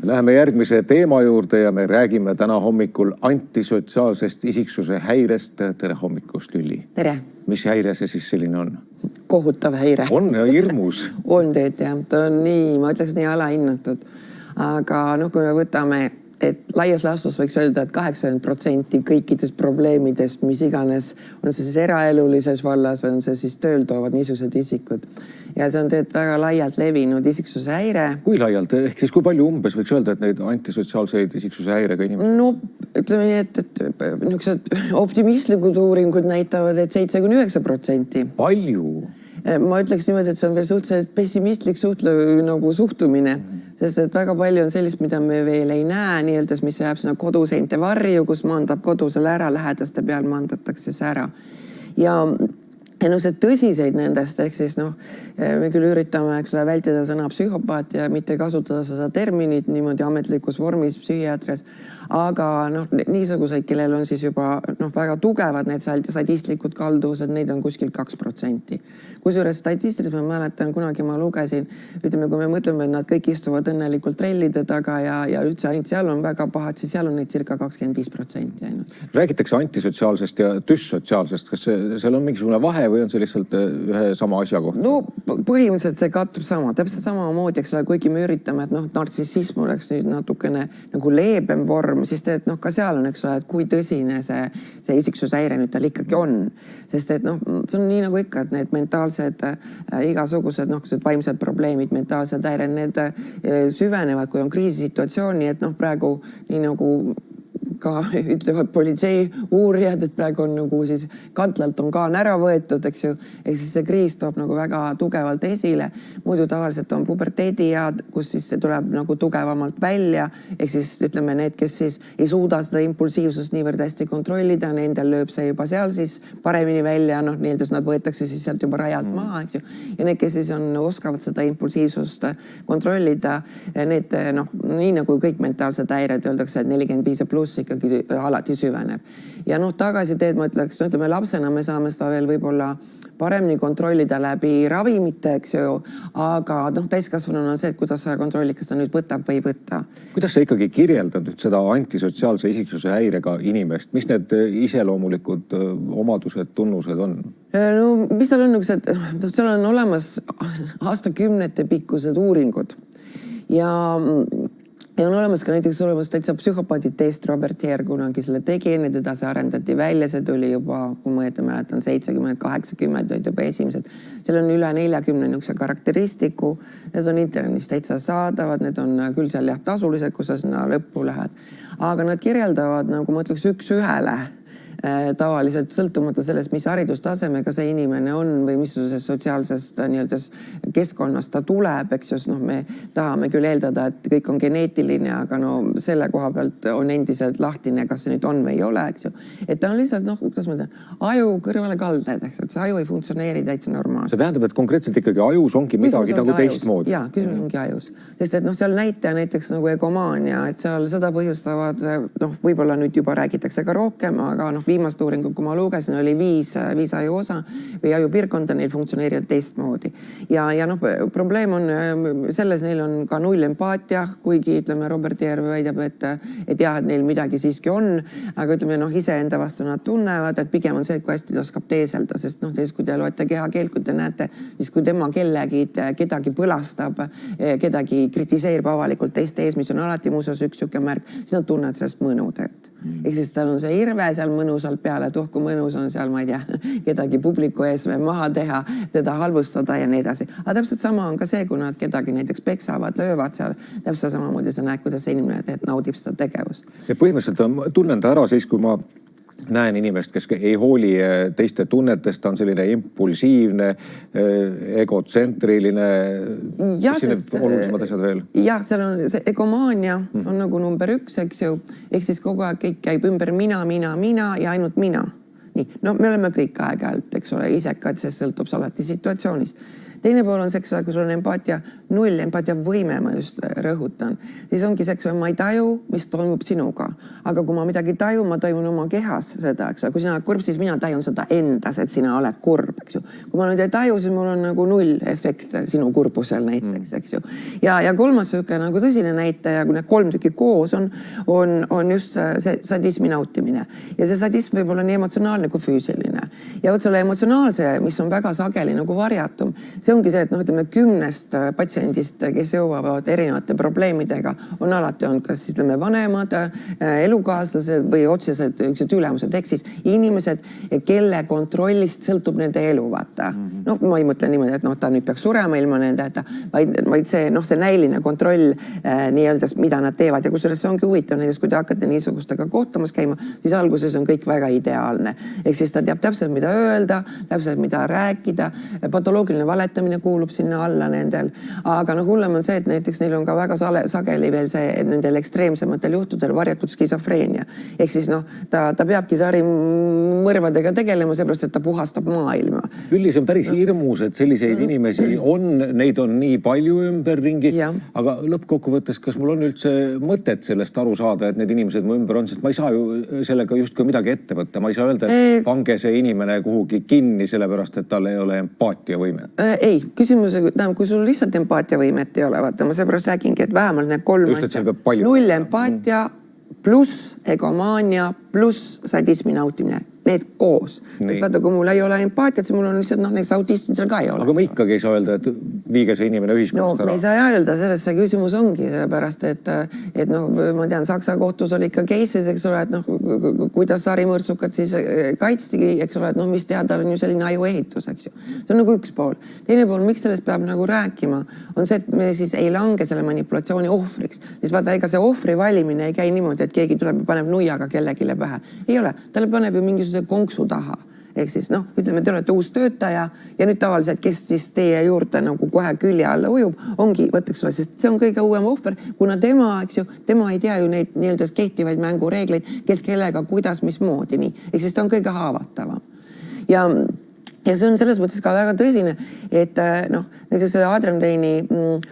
Läheme järgmise teema juurde ja me räägime täna hommikul antisotsiaalsest isiksuse häirest. Tere hommikust, Lülli. Tere. Mis häire see siis selline on? Kohutav häire. On ja hirmus. On teed jah. Ta on nii, ma ütleks nii alahinnatud. Aga kui me võtame, et laias laastus võiks öelda, et 80% kõikidest probleemidest, mis iganes, on see siis eraelulises vallas või on see siis tööl toovad niisugused isikud. Ja see on teed väga laialt levinud isiksuse häire. Kui laialt? Ehk siis kui palju umbes võiks öelda, et neid antisotsiaalseid isiksuse häirega inimesed? No ütleme nii, et optimistlikud uuringud näitavad, et 7–9%. Palju? Ma ütleks niimoodi, et see on veel suhteliselt pessimistlik suhtumine, sest et väga palju on sellist, mida me veel ei näe, nii-öelda, mis jääb sinna koduseinte varju, kus maandab kodusel ära, lähedaste peal maandatakse see ära. Ja see tõsiseid nendest, ehk siis me küll üritame vältida sõna psühhopaat ja mitte kasutada seda terminit niimoodi ametlikus vormis psühhiaatris, aga niisuguseid, kellel on siis juba väga tugevad need sadistlikud kalduvused, neid on kuskil 2%. Kusjuures statistiliselt ma mäletan, kunagi ma lugesin, ütleme, kui me mõtleme, et nad kõik istuvad õnnelikult trellide taga ja üldse ainult seal on väga pahad, siis seal on neid circa 25% ainult. Räägitakse antisotsiaalsest ja düssotsiaalsest. Kas seal on mingisugune vahe või on see lihtsalt ühe sama asja kohta? No põhimõtteliselt see kattub sama, täpselt sama moodi, kuigi me üritame, et nartsissism oleks nüüd natukene nagu leebem vorm, siis ka seal on, et kui tõsine see isiksushäire nüüd tal ikkagi on. Sest et see on nii nagu ikka, et need mentaalsed igasugused vaimsed probleemid, mentaalsed häire, need süvenevad, kui on kriisisituatsiooni, et praegu nii nagu ka ütlevad politsei uurijad, et praegu on nagu siis kantlalt on kaan ära võetud, eks ju, ehk siis see kriis toob nagu väga tugevalt esile. Muidu tavaliselt on puberteediajad, kus siis see tuleb nagu tugevamalt välja, ehk siis ütleme need, kes siis ei suuda seda impulsiivsust niivõrd hästi kontrollida, nendel lööb see juba seal siis paremini välja, nii-öelda nad võetakse siis sealt juba rajalt maha, eks ju. Ja need, kes siis oskavad seda impulsiivsust kontrollida, need nii nagu kõik mentaalsed häired, öeldakse, et 45+ ikkagi alati süveneb. Ja tagasi teed, ma ütleks, ütleme lapsena me saame seda veel võib-olla paremini kontrollida läbi ravimite, eks ju, aga täiskasvanuna on see, et kuidas sa kontrollid, kas ta nüüd võtab või ei võta. Kuidas sa ikkagi kirjeldad nüüd seda antisotsiaalse isiksuse häirega inimest? Mis need iseloomulikud omadused, tunnused on? Mis seal on, seal on olemas aastakümnete pikkused uuringud ja on olemas ka näiteks täitsa psühhopaadi test, Robert Hare kunagi selle tegi, enne teda see arendati välja, see tuli juba, kui ma mäletan, 70–80 olid juba esimesed. Seal on üle 40 niisuguse karakteristiku, need on internetis täitsa saadavad, need on küll seal tasulised, kus sa sinna lõppu lähed. Aga nad kirjeldavad, nagu ma ütleks, üks ühele tavaliselt sõltumata sellest, mis haridustasemega see inimene on või missugusest sotsiaalsest keskkonnast ta tuleb, eks just me tahame küll eeldada, et kõik on geneetiline, aga selle koha pealt on endiselt lahtine, kas see nüüd on või ei ole, eks ju. Et ta on lihtsalt, kuidas ma ütlen, aju kõrvale kalded, eks ju, see aju ei funktsioneeri täitsa normaalselt. See tähendab, et konkreetselt ikkagi ajus ongi midagi nagu teistmoodi. Jaa, küsimus ongi ajus. Sest et seal näitaja näiteks nagu egomaania, et seal seda põhjustavad, võib-olla nüüd juba räägitakse ka rohkem, aga viimast uuringut, kui ma lugesin, oli 5 aju osa või ajupirkonda, neil funktsioneerivad teistmoodi. Ja probleem on selles, neil on ka 0 empaatia, kuigi ütleme, Robert Hare väidab, et jah, et neil midagi siiski on, aga ütleme, iseenda vastu nad tunnevad, et pigem on see, et kui hästi ta oskab teeselda, sest kui te loete kehakeelt, kui te näete, siis kui tema kedagi põlastab, kedagi kritiseerib avalikult teiste ees, mis on alati muuseas üks siuke märk, siis nad tunnevad sellest mõnudet. Ehk siis tal on see hirve seal mõnusalt peale, kui mõnus on seal, ma ei tea, kedagi publiku ees maha teha, teda halvustada ja nii edasi. Aga täpselt sama on ka see, kui nad kedagi näiteks peksavad, löövad seal, täpselt samamoodi sa näed, kuidas see inimene naudib seda tegevust. Ja põhimõtteliselt tunnen ta ära siis, kui ma näen inimest, kes ei hooli teiste tunnetest, ta on selline impulsiivne, egotsentriline, olulisemad asjad veel. Jah, seal on see egomaania on nagu number 1, eks ju, ehk siis kogu aeg kõik käib ümber mina ja ainult mina. Nii, me oleme kõik aeg-ajalt, eks ole, isekad, sest sõltub alati situatsioonist. teine pool on see, kui sul on empaatia null, empaatia võime, ma just rõhutan, siis ongi see, ma ei taju, mis toimub sinuga. Aga kui ma midagi tajun, ma tajun oma kehas seda, eks. Kui sina oled kurb, siis mina tajun seda endas, et sina oled kurb, eks ju. Kui ma nüüd ei taju, siis mul on nagu null efekt sinu kurbusel näiteks, eks ju. Ja kolmas selline nagu tõsine näitaja, kui need 3 tükki koos on just see sadismi nautimine. Ja see sadism võib olla nii emotsionaalne kui füüsiline. Ja võt selle emotsionaalse, mis on väga sageli nagu varjatum, see ongi see, et ütleme 10 patsiendist, kes jõuavad erinevate probleemidega, on alati olnud kas siis vanemad, elukaaslased või otseselt üksed ülemused, ehk siis inimesed, kelle kontrollist sõltub nende elu, vaata. No ma ei mõtle niimoodi, et ta nüüd peaks surema ilma nendeta, vaid see, see näiline kontroll nii-öelda, mida nad teevad. Ja kusjuures see ongi huvitav, näiteks kui te hakkate niisugustega kohtumas käima, siis alguses on kõik väga ideaalne. Ehk siis ta teab täpselt, mida öelda, täpselt, mida rääkida, patoloogiline valetamine kuulub sinna alla nendel. Aga hullem on see, et näiteks neil on ka väga sageli veel see nendel ekstreemsematel juhtudel varjatud skisofreenia. Ehk siis ta peabki sarimõrvadega tegelema, seepärast, et ta puhastab maailma. Üllis on päris hirmus, et selliseid inimesi on, neid on nii palju ümberringi, aga lõppkokkuvõttes, kas mul on üldse mõtet sellest aru saada, et need inimesed mu ümber on, sest ma ei saa ju sellega justkui midagi ette võtta. Ma ei saa öelda, et pange see inimene kuhugi kinni, sellepärast, et tal ei ole empaatiavõime. Ei, küsimus, kui sul lihtsalt empaatiavõimet ei ole, vaata, ma seepärast räägingi, et vähemalt need 3 asja. Null empaatia pluss egomaania pluss sadismi nautimine. Need koos. Sest vaata, kui mul ei ole empaatiat, siis mul on lihtsalt, näiteks autistidel ka ei ole. Aga ma ikkagi ei saa öelda, et viige see inimene ühiskonnast ära. Me ei saa öelda, selles see küsimus ongi, sellepärast, et ma tean, Saksa kohtus oli ikka keisid, eks ole, et kuidas sarimõrtsukad siis kaitstigi, eks ole, et mis teha, tal on ju selline ajuehitus, eks ju. See on nagu üks pool. Teine pool, miks sellest peab nagu rääkima, on see, et me siis ei lange selle manipulatsiooni ohvriks. Siis vaata, ega see ohvri valimine ei käi niimoodi, et keegi tuleb ja paneb nuiaga kellegile pähe. Ei ole, talle paneb ju mingisuguse konksu taha. Ehk siis, ütleme, te olete uus töötaja ja nüüd tavaliselt, kes siis teie juurde nagu kohe külje alla ujub, ongi, võtaks ole, sest see on kõige uuem ohver, kuna tema, eks ju, tema ei tea ju neid nii-öelda kehtivaid mängureegleid, kes kellega, kuidas, mismoodi, nii. Ehk siis ta on kõige haavatavam. Ja see on selles mõttes ka väga tõsine, et näiteks selle Adrian Reini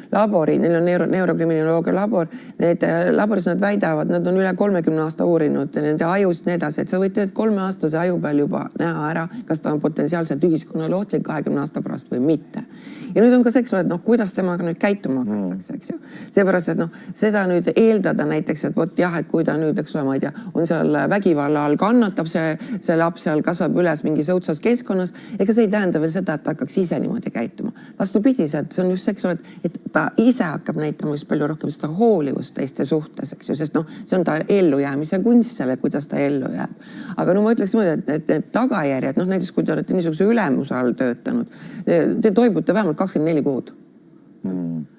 labori, neil on neurokriminoloogia labor, need laboris nad väidavad, nad on üle 30 aasta uurinud nende ajust nii edasi, et sa võid 3-aastase aju peal juba näha ära, kas ta on potentsiaalselt ühiskonnale ohtlik 20 aasta pärast või mitte. Ja nüüd on ka see, eks ole, et kuidas temaga nüüd käituma hakatakse, eks ju. Seepärast, et seda nüüd eeldada näiteks, et vot jah, et kui ta nüüd, eks ole, ma ei tea, on seal vägivalla all kannatab, see laps seal kasvab üles mingis õudsas keskkonnas, ega see ei tähenda veel seda, et ta hakkaks ise niimoodi käituma. Vastupidiselt, see on just see, eks ole, et ta ise hakkab näitama just palju rohkem seda hoolivust teiste suhtes, eks ju, sest see on ta ellujäämise kunst selle, kuidas ta ellu jääb. Aga ma ütleks niimoodi, et tagajärjed, näiteks kui te olete niisuguse ülemuse all töötanud, te toibute vähemalt 24 kuud.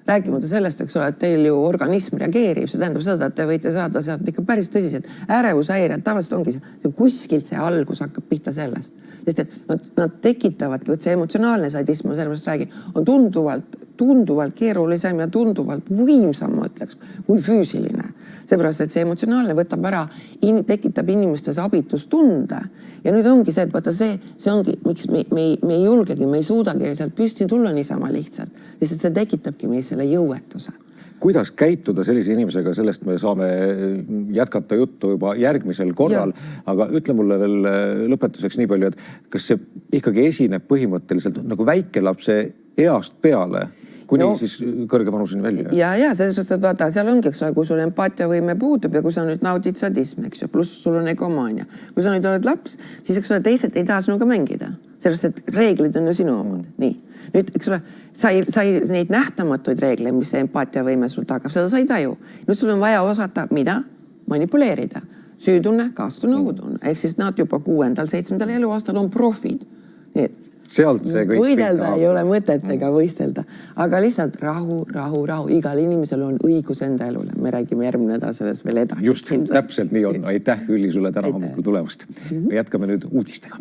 Rääkimata sellest, eks ole, et teil ju organism reageerib, see tähendab seda, et te võite saada sealt ikka päris tõsiselt ärevushäired, tavaliselt ongi see kuskilt see algus hakkab pihta sellest, sest et nad tekitavadki, et see emotsionaalne sadism, ma sellepärast räägin, on tunduvalt keerulisem ja tunduvalt võimsam, ma ütleks, kui füüsiline. Seepärast, et see emotsionaalne võtab ära, tekitab inimestes abitustunde ja nüüd ongi see, et vaata see ongi, miks me ei julgegi, me ei suudagi sealt püsti tulla niisama lihtsalt, lihtsalt see tekitabki meis selle jõuetuse. Kuidas käituda sellise inimesega, sellest me saame jätkata juttu juba järgmisel korral, aga ütle mulle veel lõpetuseks nii palju, et kas see ikkagi esineb põhimõtteliselt nagu väikelapse east peale, kuni siis kõrge vanuseni välja? Ja, sellest, et vaata, seal ongi, eks ole, kui sul empaatiavõime puudub ja kui sa nüüd naudid sadismi, eks ju, pluss sul on egomaania. Kui sa nüüd oled laps, siis eks ole, teised ei taha sinuga mängida, sellest, et reeglid on ju sinu omad. Nii. Nüüd, eks ole, sai neid nähtamatuid reegleid, mis see empaatiavõime sul tagab, seda sa ei taju. Nüüd sul on vaja osata, mida? Manipuleerida. Süütunne, kaastunne, ohutunne. Ehk siis nad juba 6.-7. eluaastal on profid. Nii et sealt see kõik võidelda ei ole mõtet ega võistelda, aga lihtsalt rahu. Igal inimesel on õigus enda elule. Me räägime järgmine nädal sellest veel edasi. Just, täpselt nii on. Aitäh, Ülli, sulle täna hommikul tulemast. Me jätkame nüüd uudistega.